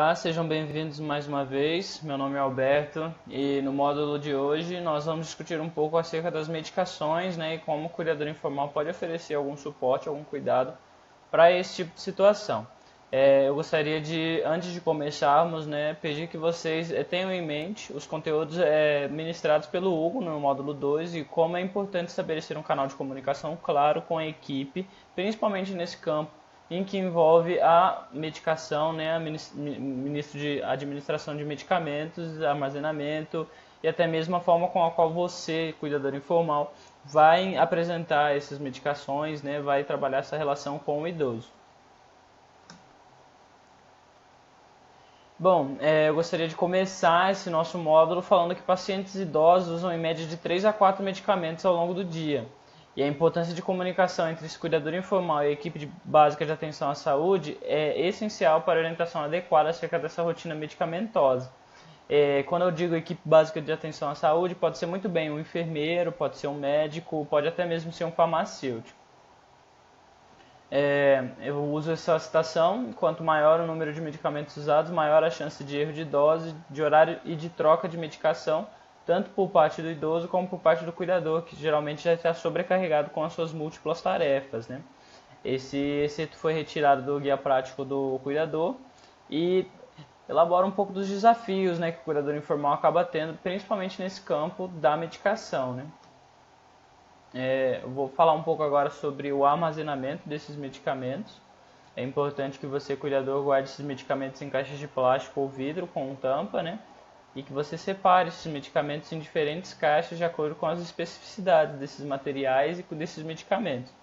Olá, sejam bem-vindos mais uma vez. Meu nome é Alberto e no módulo de hoje nós vamos discutir um pouco acerca das medicações, né, e como o cuidador informal pode oferecer algum suporte, algum cuidado para esse tipo de situação. Eu gostaria de, antes de começarmos, né, pedir que vocês tenham em mente os conteúdos ministrados pelo Hugo no módulo 2 e como é importante estabelecer um canal de comunicação claro com a equipe, principalmente nesse campo em que envolve a medicação, né, a ministro de administração de medicamentos, armazenamento e até mesmo a forma com a qual você, cuidador informal, vai apresentar essas medicações, né, vai trabalhar essa relação com o idoso. Bom, eu gostaria de começar esse nosso módulo falando que pacientes idosos usam em média de 3 a 4 medicamentos ao longo do dia. E a importância de comunicação entre esse cuidador informal e a equipe básica de atenção à saúde é essencial para a orientação adequada acerca dessa rotina medicamentosa. Quando eu digo equipe básica de atenção à saúde, pode ser muito bem um enfermeiro, pode ser um médico, pode até mesmo ser um farmacêutico. Eu uso essa citação: quanto maior o número de medicamentos usados, maior a chance de erro de dose, de horário e de troca de medicação, tanto por parte do idoso como por parte do cuidador, que geralmente já está sobrecarregado com as suas múltiplas tarefas, né? Esse excerto foi retirado do guia prático do cuidador e elabora um pouco dos desafios, né, que o cuidador informal acaba tendo, principalmente nesse campo da medicação, né? Eu vou falar um pouco agora sobre o armazenamento desses medicamentos. É importante que você, cuidador, guarde esses medicamentos em caixas de plástico ou vidro com tampa, né? E que você separe esses medicamentos em diferentes caixas de acordo com as especificidades desses materiais e desses medicamentos.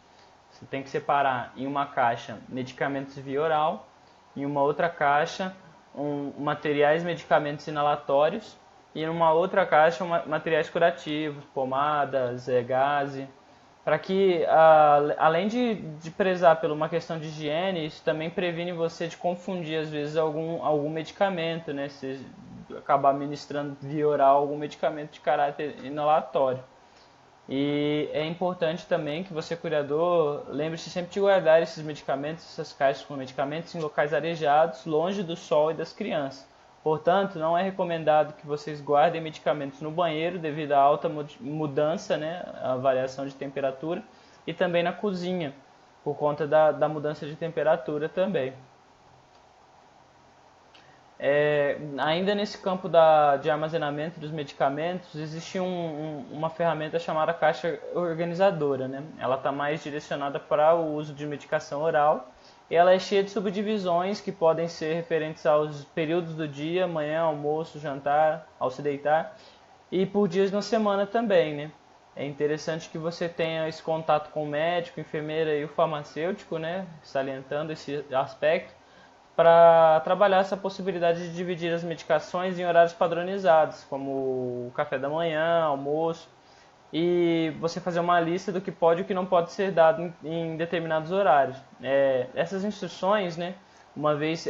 Você tem que separar em uma caixa medicamentos via oral, em uma outra caixa materiais medicamentos inalatórios e em uma outra caixa materiais curativos, pomadas, gaze, para que, além de prezar por uma questão de higiene, isso também previne você de confundir, às vezes, algum medicamento, né? Se acabar ministrando via oral algum medicamento de caráter inalatório. E é importante também que você, cuidador, lembre-se sempre de guardar esses medicamentos, essas caixas com medicamentos, em locais arejados, longe do sol e das crianças. Portanto, não é recomendado que vocês guardem medicamentos no banheiro devido à alta mudança, né, a variação de temperatura, e também na cozinha, por conta da mudança de temperatura também. Ainda nesse campo de armazenamento dos medicamentos, existe uma ferramenta chamada caixa organizadora, né? Ela está mais direcionada para o uso de medicação oral e ela é cheia de subdivisões que podem ser referentes aos períodos do dia, manhã, almoço, jantar, ao se deitar, e por dias na semana também, né? É interessante que você tenha esse contato com o médico, enfermeira e o farmacêutico, né? Salientando esse aspecto, para trabalhar essa possibilidade de dividir as medicações em horários padronizados, como o café da manhã, almoço, e você fazer uma lista do que pode e o que não pode ser dado em determinados horários. Essas instruções, né, uma vez,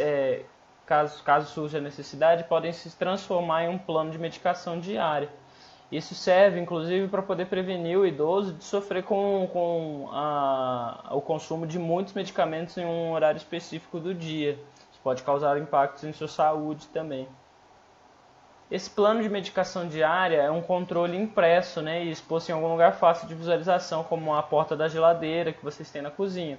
caso surja a necessidade, podem se transformar em um plano de medicação diária. Isso serve, inclusive, para poder prevenir o idoso de sofrer com o consumo de muitos medicamentos em um horário específico do dia. Isso pode causar impactos em sua saúde também. Esse plano de medicação diária é um controle impresso, né, e exposto em algum lugar fácil de visualização, como a porta da geladeira que vocês têm na cozinha.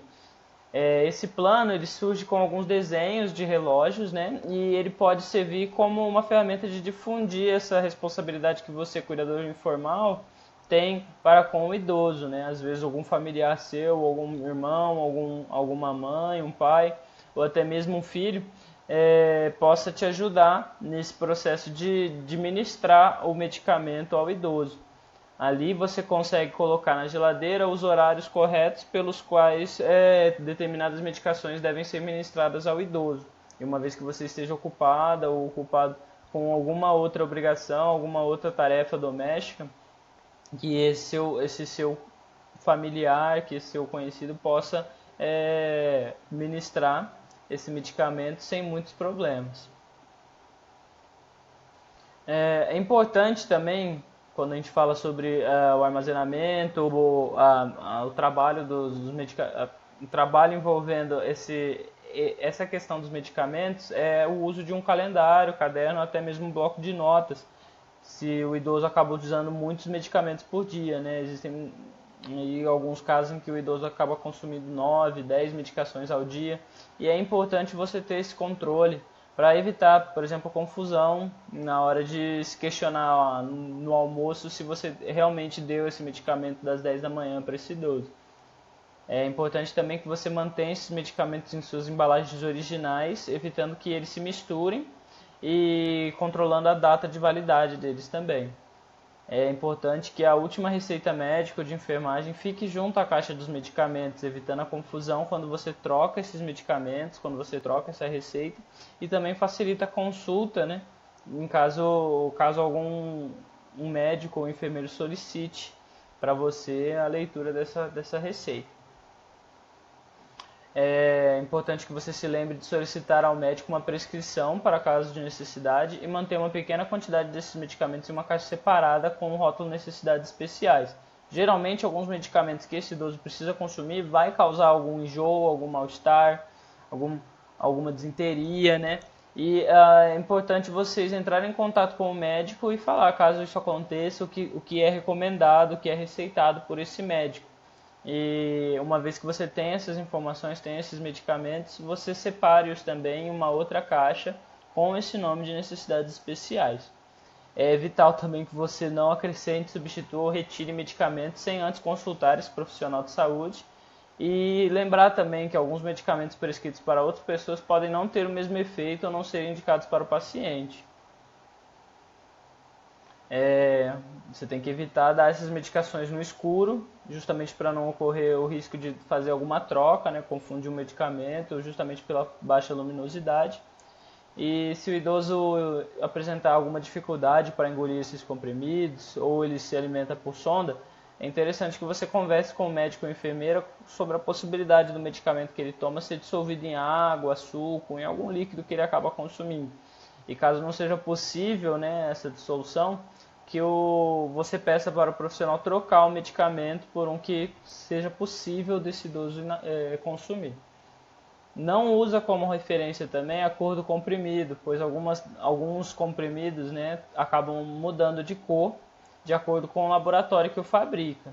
Esse plano ele surge com alguns desenhos de relógios, né? E ele pode servir como uma ferramenta de difundir essa responsabilidade que você, cuidador informal, tem para com o idoso, né? Às vezes algum familiar seu, algum irmão, alguma mãe, um pai, ou até mesmo um filho, possa te ajudar nesse processo de ministrar o medicamento ao idoso. Ali você consegue colocar na geladeira os horários corretos pelos quais determinadas medicações devem ser ministradas ao idoso. E uma vez que você esteja ocupada ou ocupado com alguma outra obrigação, alguma outra tarefa doméstica, que esse seu familiar, que esse seu conhecido possa ministrar esse medicamento sem muitos problemas. É importante também, quando a gente fala sobre o armazenamento, o trabalho o trabalho envolvendo essa questão dos medicamentos é o uso de um calendário, caderno, até mesmo um bloco de notas, se o idoso acaba usando muitos medicamentos por dia, né? Existem aí alguns casos em que o idoso acaba consumindo 9, 10 medicações ao dia, e é importante você ter esse controle para evitar, por exemplo, confusão na hora de se questionar no almoço se você realmente deu esse medicamento das 10 da manhã para esse idoso. É importante também que você mantenha esses medicamentos em suas embalagens originais, evitando que eles se misturem e controlando a data de validade deles também. É importante que a última receita médica ou de enfermagem fique junto à caixa dos medicamentos, evitando a confusão quando você troca esses medicamentos, quando você troca essa receita, e também facilita a consulta, né, em caso algum um médico ou enfermeiro solicite para você a leitura dessa receita. É importante que você se lembre de solicitar ao médico uma prescrição para casos de necessidade e manter uma pequena quantidade desses medicamentos em uma caixa separada com o rótulo necessidades especiais. Geralmente, alguns medicamentos que esse idoso precisa consumir vai causar algum enjoo, algum mal-estar, alguma desinteria, né? E é importante vocês entrarem em contato com o médico e falar, caso isso aconteça, o que é recomendado, o que é receitado por esse médico. E uma vez que você tem essas informações, tem esses medicamentos, você separe-os também em uma outra caixa com esse nome de necessidades especiais. É vital também que você não acrescente, substitua ou retire medicamentos sem antes consultar esse profissional de saúde. E lembrar também que alguns medicamentos prescritos para outras pessoas podem não ter o mesmo efeito ou não serem indicados para o paciente. Você tem que evitar dar essas medicações no escuro, justamente para não ocorrer o risco de fazer alguma troca, né, confundir um medicamento, justamente pela baixa luminosidade. E se o idoso apresentar alguma dificuldade para engolir esses comprimidos, ou ele se alimenta por sonda, é interessante que você converse com o médico ou enfermeira sobre a possibilidade do medicamento que ele toma ser dissolvido em água, suco, em algum líquido que ele acaba consumindo. E caso não seja possível, né, essa dissolução, que você peça para o profissional trocar o medicamento por um que seja possível desse idoso consumir. Não usa como referência também a cor do comprimido, pois alguns comprimidos, né, acabam mudando de cor de acordo com o laboratório que o fabrica.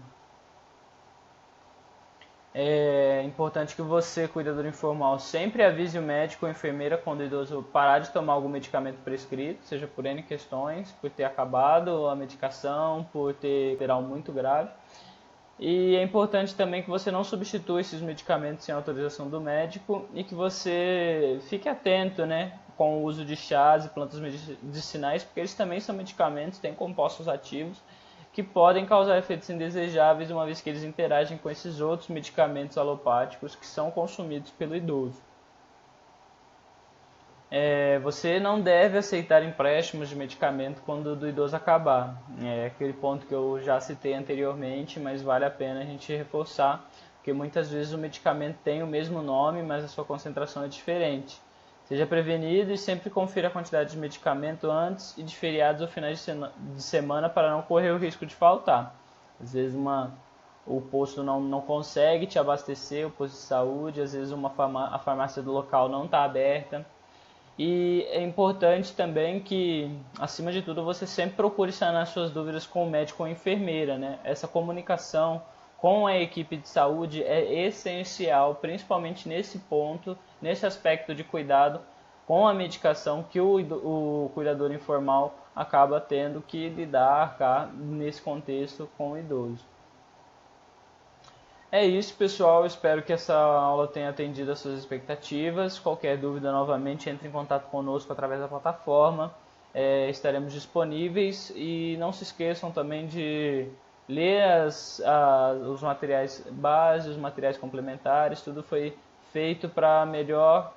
É importante que você, cuidador informal, sempre avise o médico ou enfermeira quando o idoso parar de tomar algum medicamento prescrito, seja por N questões, por ter acabado a medicação, por ter algo muito grave. E é importante também que você não substitua esses medicamentos sem autorização do médico e que você fique atento, né, com o uso de chás e plantas medicinais, porque eles também são medicamentos, têm compostos ativos que podem causar efeitos indesejáveis uma vez que eles interagem com esses outros medicamentos alopáticos que são consumidos pelo idoso. Você não deve aceitar empréstimos de medicamento quando do idoso acabar. É aquele ponto que eu já citei anteriormente, mas vale a pena a gente reforçar, porque muitas vezes o medicamento tem o mesmo nome, mas a sua concentração é diferente. Seja prevenido e sempre confira a quantidade de medicamento antes e de feriados ou finais de semana para não correr o risco de faltar. Às vezes o posto não consegue te abastecer, o posto de saúde, às vezes a farmácia do local não está aberta. E é importante também que, acima de tudo, você sempre procure sanar suas dúvidas com o médico ou enfermeira, né? Essa comunicação com a equipe de saúde é essencial, principalmente nesse ponto, nesse aspecto de cuidado com a medicação que o cuidador informal acaba tendo que lidar cá, nesse contexto com o idoso. É isso, pessoal. Espero que essa aula tenha atendido às suas expectativas. Qualquer dúvida, novamente, entre em contato conosco através da plataforma. Estaremos disponíveis e não se esqueçam também de ler os materiais base, os materiais complementares. Tudo foi feito para melhor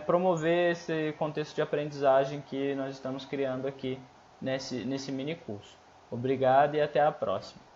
promover esse contexto de aprendizagem que nós estamos criando aqui nesse mini curso. Obrigado e até a próxima.